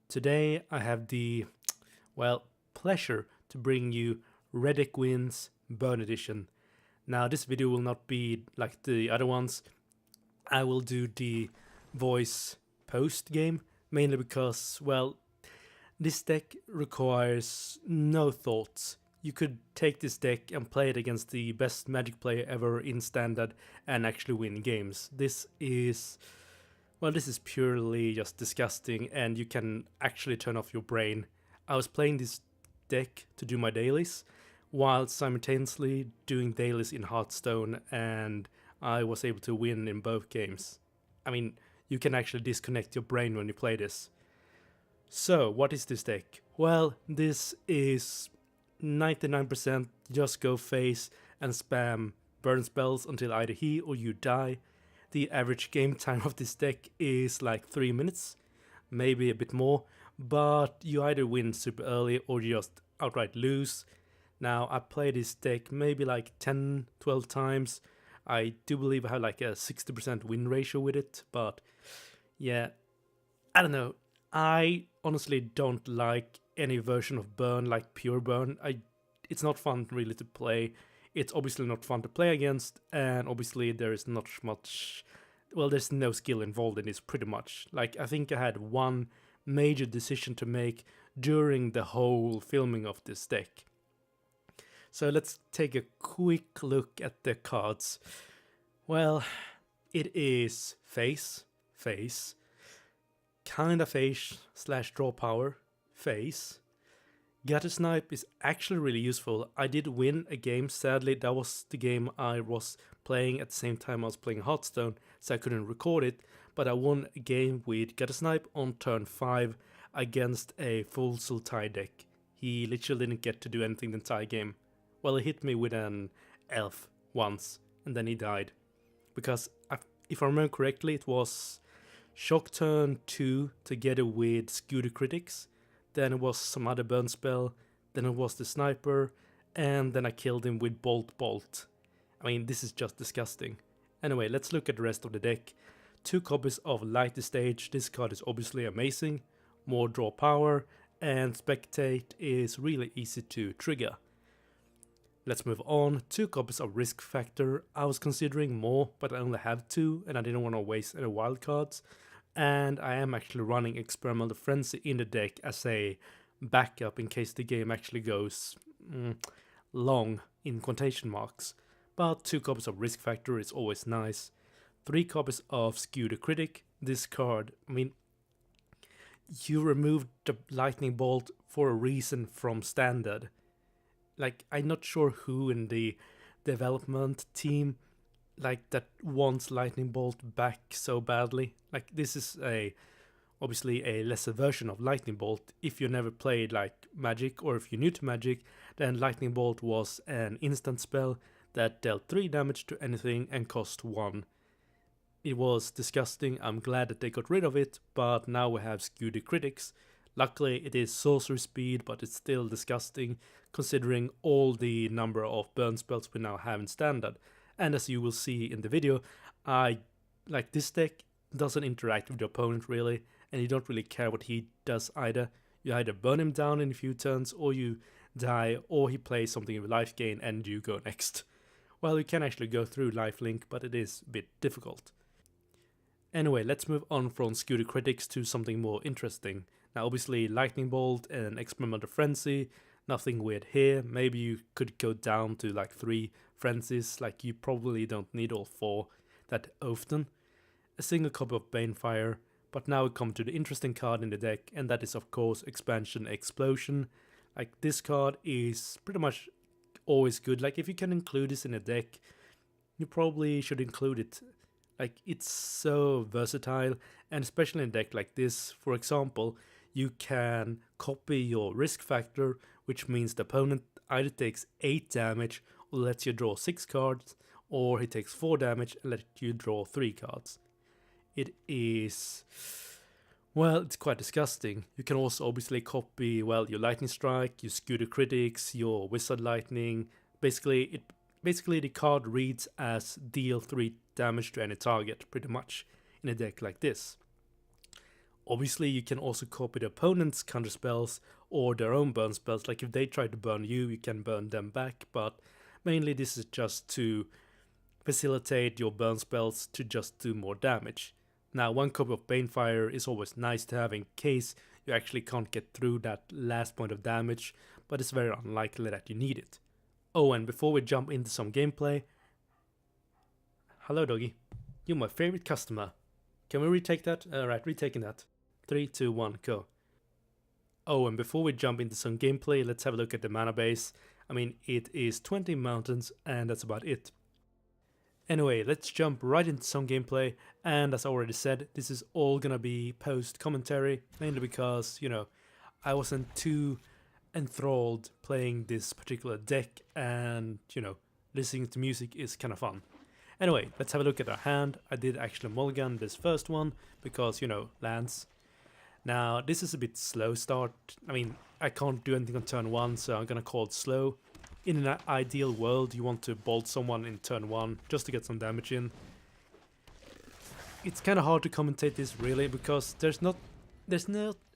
Today I have the, pleasure to bring you Reddick Wins Burn Edition. Now this video will not be like the other ones. I will do the voice post game, mainly because, this deck requires no thoughts. You could take this deck and play it against the best Magic player ever in Standard and actually win games. This is purely just disgusting, and you can actually turn off your brain. I was playing this deck to do my dailies, while simultaneously doing dailies in Hearthstone, and I was able to win in both games. I mean, you can actually disconnect your brain when you play this. So, what is this deck? Well, this is 99% just go face and spam burn spells until either he or you die. The average game time of this deck is like 3 minutes, maybe a bit more, but you either win super early or you just outright lose. Now, I played this deck maybe like 10-12 times. I do believe I have like a 60% win ratio with it, but yeah, I don't know. I honestly don't like any version of burn, like pure burn. It's not fun really to play. It's obviously not fun to play against, and obviously there is not much, there's no skill involved in this pretty much. Like, I think I had one major decision to make during the whole filming of this deck. So let's take a quick look at the cards. Well, it is face, kinda face / draw power, face. Gutter Snipe is actually really useful. I did win a game, sadly that was the game I was playing at the same time I was playing Hearthstone, so I couldn't record it, but I won a game with Gutter Snipe on turn 5 against a full Sultai deck. He literally didn't get to do anything the entire game. Well, he hit me with an elf once, and then he died. Because, if I remember correctly, it was Shock turn 2 together with Scooter Critics, then it was some other burn spell, then it was the sniper, and then I killed him with Bolt. I mean, this is just disgusting. Anyway, let's look at the rest of the deck. 2 copies of Light the Stage, this card is obviously amazing, more draw power, and Spectate is really easy to trigger. Let's move on. 2 copies of Risk Factor. I was considering more, but I only have 2, and I didn't want to waste any wildcards. And I am actually running Experimental Frenzy in the deck as a backup in case the game actually goes long in quotation marks. But 2 copies of Risk Factor is always nice. 3 copies of Skew the Critic. This card, I mean, you removed the Lightning Bolt for a reason from Standard. Like, I'm not sure who in the development team that wants Lightning Bolt back so badly. Like, this is obviously a lesser version of Lightning Bolt. If you never played like Magic, or if you're new to Magic, then Lightning Bolt was an instant spell that dealt 3 damage to anything and cost 1. It was disgusting. I'm glad that they got rid of it, but now we have Skew the Critics. Luckily it is sorcery speed, but it's still disgusting considering all the number of burn spells we now have in Standard. And as you will see in the video, this deck doesn't interact with the opponent really, and you don't really care what he does either. You either burn him down in a few turns, or you die, or he plays something with life gain and you go next. Well, you can actually go through lifelink, but it is a bit difficult. Anyway, let's move on from Scooter Critics to something more interesting. Now obviously Lightning Bolt and Experimental Frenzy, nothing weird here. Maybe you could go down to like 3 frenzies, like you probably don't need all 4 that often. A single copy of Banefire, but now we come to the interesting card in the deck, and that is of course Expansion Explosion. Like, this card is pretty much always good. Like, if you can include this in a deck, you probably should include it. Like, it's so versatile, and especially in a deck like this, for example, you can copy your Risk Factor, which means the opponent either takes 8 damage or lets you draw 6 cards, or he takes 4 damage and lets you draw 3 cards. It is, it's quite disgusting. You can also obviously copy, your Lightning Strike, your Scooter Critics, your Wizard Lightning. Basically the card reads as deal 3 damage to any target, pretty much, in a deck like this. Obviously, you can also copy the opponent's counter spells or their own burn spells. Like if they try to burn you, you can burn them back. But mainly this is just to facilitate your burn spells to just do more damage. Now, one copy of Banefire is always nice to have in case you actually can't get through that last point of damage, but it's very unlikely that you need it. Oh, and before we jump into some gameplay... Hello, doggy. You're my favorite customer. Can we retake that? Alright, retaking that. 3, 2, 1, go. Oh, and before we jump into some gameplay, let's have a look at the mana base. I mean, it is 20 mountains, and that's about it. Anyway, let's jump right into some gameplay, and as I already said, this is all gonna be post-commentary, mainly because, you know, I wasn't too enthralled playing this particular deck, and, you know, listening to music is kind of fun. Anyway, let's have a look at our hand. I did actually mulligan this first one, because, you know, lands. Now, this is a bit slow start. I mean, I can't do anything on turn 1, so I'm gonna call it slow. In an ideal world, you want to bolt someone in turn 1 just to get some damage in. It's kind of hard to commentate this really because there's not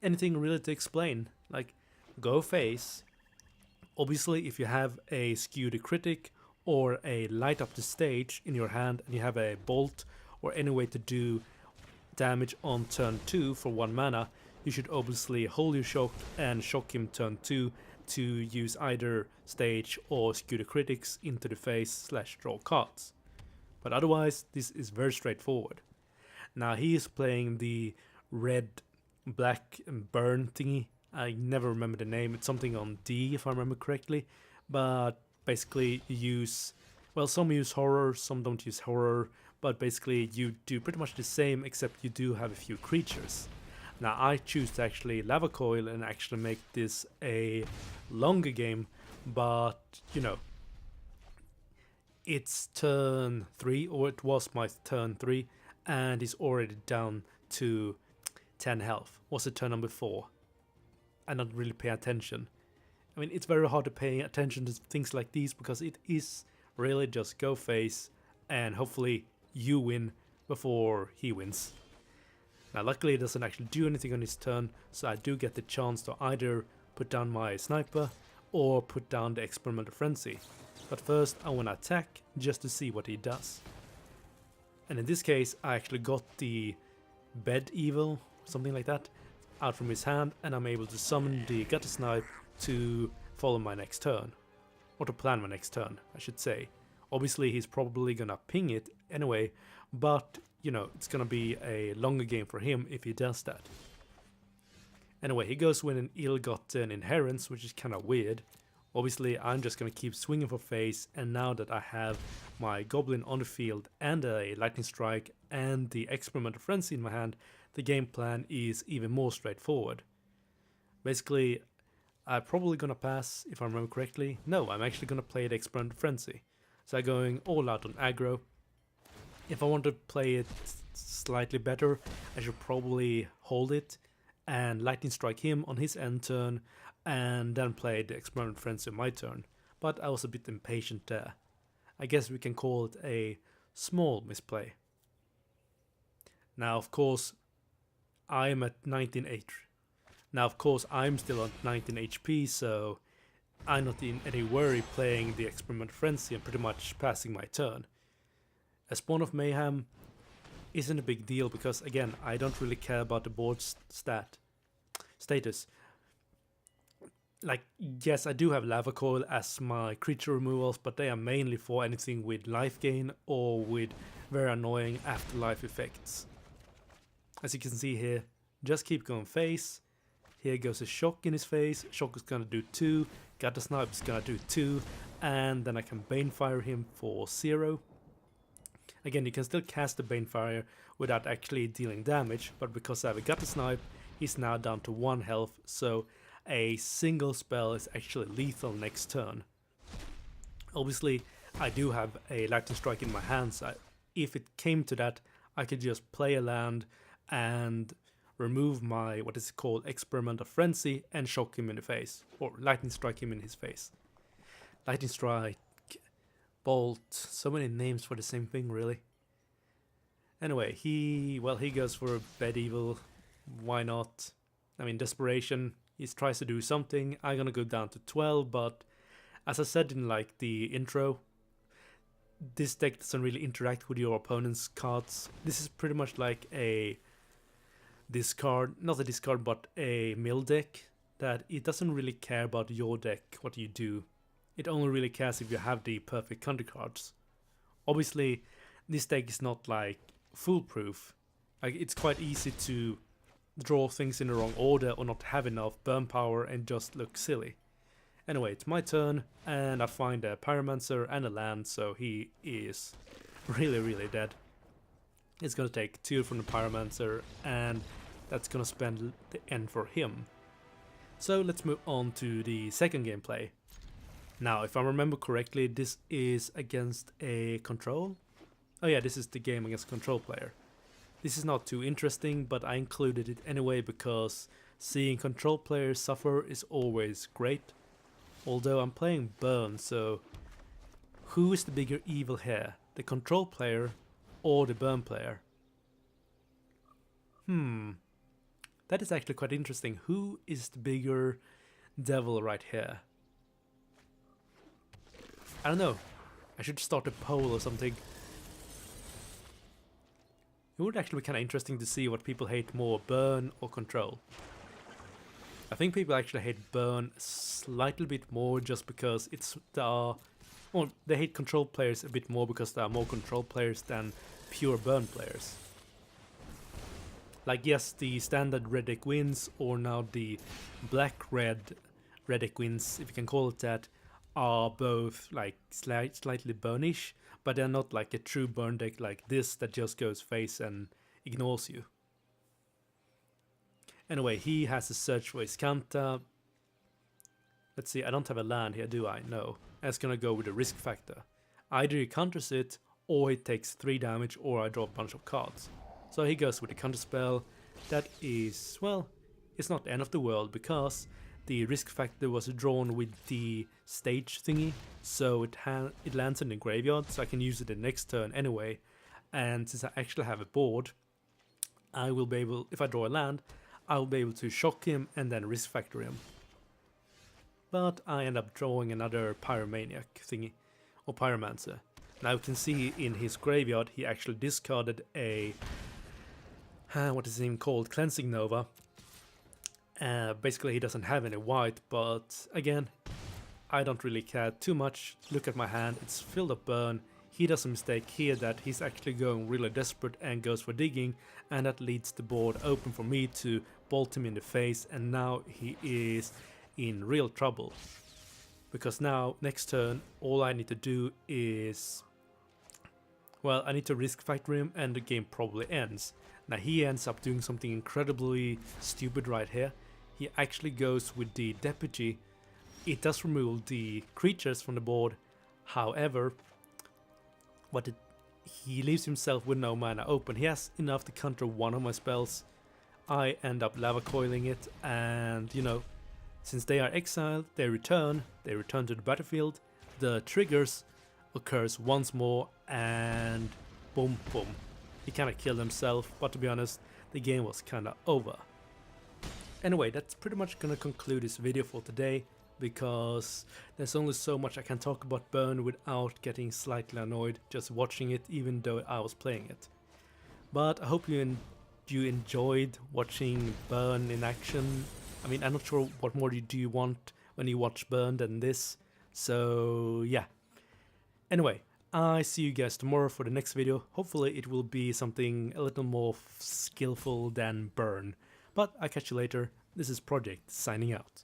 anything really to explain. Like, go face. Obviously, if you have a skew to critic or a light up the stage in your hand and you have a bolt or any way to do damage on turn 2 for 1 mana, you should obviously hold your shock and shock him turn 2 to use either stage or skew the critics into the face / draw cards. But otherwise, this is very straightforward. Now he is playing the red, black and burn thingy. I never remember the name. It's something on D if I remember correctly. But basically you use, well, some use horror, some don't use horror. But basically you do pretty much the same except you do have a few creatures. Now I choose to actually Lava Coil and actually make this a longer game, but you know, it's turn 3, or it was my turn 3, and it's already down to 10 health. Was it turn number 4? I don't really pay attention. I mean, it's very hard to pay attention to things like these because it is really just go face and hopefully you win before he wins. Now luckily it doesn't actually do anything on his turn, so I do get the chance to either put down my sniper or put down the experimental frenzy. But first I want to attack just to see what he does. And in this case I actually got the bed evil, something like that, out from his hand, and I'm able to summon the gutter snipe to follow my next turn. Or to plan my next turn, I should say. Obviously he's probably gonna ping it anyway, but you know, it's gonna be a longer game for him if he does that. Anyway, he goes with an ill-gotten inherence, which is kind of weird. Obviously, I'm just gonna keep swinging for face, and now that I have my goblin on the field and a lightning strike and the experimental frenzy in my hand, the game plan is even more straightforward. Basically, I'm probably gonna pass, if I remember correctly. No, I'm actually gonna play the experimental frenzy. So I'm going all out on aggro. If I want to play it slightly better, I should probably hold it and lightning strike him on his end turn and then play the experimental frenzy on my turn. But I was a bit impatient there. I guess we can call it a small misplay. Now of course I'm at 19 HP. Now of course I'm still at 19 HP, so I'm not in any worry playing the experimental frenzy and pretty much passing my turn. A Spawn of Mayhem isn't a big deal because, again, I don't really care about the board status. Like, yes, I do have Lava Coil as my creature removals, but they are mainly for anything with life gain or with very annoying afterlife effects. As you can see here, just keep going face. Here goes a shock in his face. Shock is gonna do 2. Gutter Snipe is gonna do 2. And then I can Banefire him for 0. Again, you can still cast the Banefire without actually dealing damage, but because I have a Gutter Snipe, he's now down to 1 health, so a single spell is actually lethal next turn. Obviously, I do have a Lightning Strike in my hand, so if it came to that, I could just play a land and remove my, what is it called, Experimental Frenzy and shock him in the face, or Lightning Strike him in his face. Lightning Strike, Bolt, so many names for the same thing really. Anyway, he goes for a Bed Evil, why not? I mean, desperation, he tries to do something. I'm gonna go down to 12, but as I said in like the intro, this deck doesn't really interact with your opponent's cards. This is pretty much like a discard, not a discard, but a mill deck, that it doesn't really care about your deck, what you do. It only really cares if you have the perfect counter cards. Obviously, this deck is not like foolproof. Like, it's quite easy to draw things in the wrong order or not have enough burn power and just look silly. Anyway, it's my turn, and I find a Pyromancer and a land, so he is really dead. It's gonna take 2 from the Pyromancer, and that's gonna spend the end for him. So let's move on to the second gameplay. Now, if I remember correctly, this is against a control? Oh yeah, this is the game against a control player. This is not too interesting, but I included it anyway because seeing control players suffer is always great. Although I'm playing Burn, so who is the bigger evil here? The control player or the Burn player? That is actually quite interesting. Who is the bigger devil right here? I don't know. I should start a poll or something. It would actually be kind of interesting to see what people hate more, Burn or Control. I think people actually hate Burn slightly bit more just because they hate Control players a bit more because there are more Control players than pure Burn players. Like, yes, the standard red deck wins, or now the black-red red deck wins, if you can call it that, are both like slightly burnish, but they're not like a true burn deck like this that just goes face and ignores you. Anyway, he has a search for his counter. Let's see, I don't have a land here, do I? No. That's gonna go with the risk factor. Either he counters it, or he takes 3 damage, or I draw a bunch of cards. So he goes with the counter spell. That is, well, it's not the end of the world because the risk factor was drawn with the stage thingy, so it lands in the graveyard, so I can use it the next turn anyway. And since I actually have a board, I will be able, if I draw a land, I will be able to shock him and then risk factor him. But I end up drawing another Pyromaniac thingy, or Pyromancer. Now you can see in his graveyard he actually discarded a, what is his name called, Cleansing Nova. Basically he doesn't have any white, but again, I don't really care too much. Look at my hand, it's filled up burn. He does a mistake here that he's actually going really desperate and goes for digging, and that leads the board open for me to bolt him in the face, and now he is in real trouble. Because now, next turn, all I need to do is, well, I need to risk factor him and the game probably ends. Now he ends up doing something incredibly stupid right here. He actually goes with the Deputy. It does remove the creatures from the board, however, he leaves himself with no mana open. He has enough to counter one of my spells. I end up lava coiling it, and you know, since they are exiled, they return to the battlefield, the triggers occurs once more, and boom boom. He kinda killed himself, but to be honest, the game was kinda over. Anyway, that's pretty much gonna conclude this video for today, because there's only so much I can talk about Burn without getting slightly annoyed just watching it, even though I was playing it. But I hope you enjoyed watching Burn in action. I mean, I'm not sure what more do you want when you watch Burn than this, so yeah. Anyway, I see you guys tomorrow for the next video. Hopefully it will be something a little more skillful than Burn. But I'll catch you later. This is Project signing out.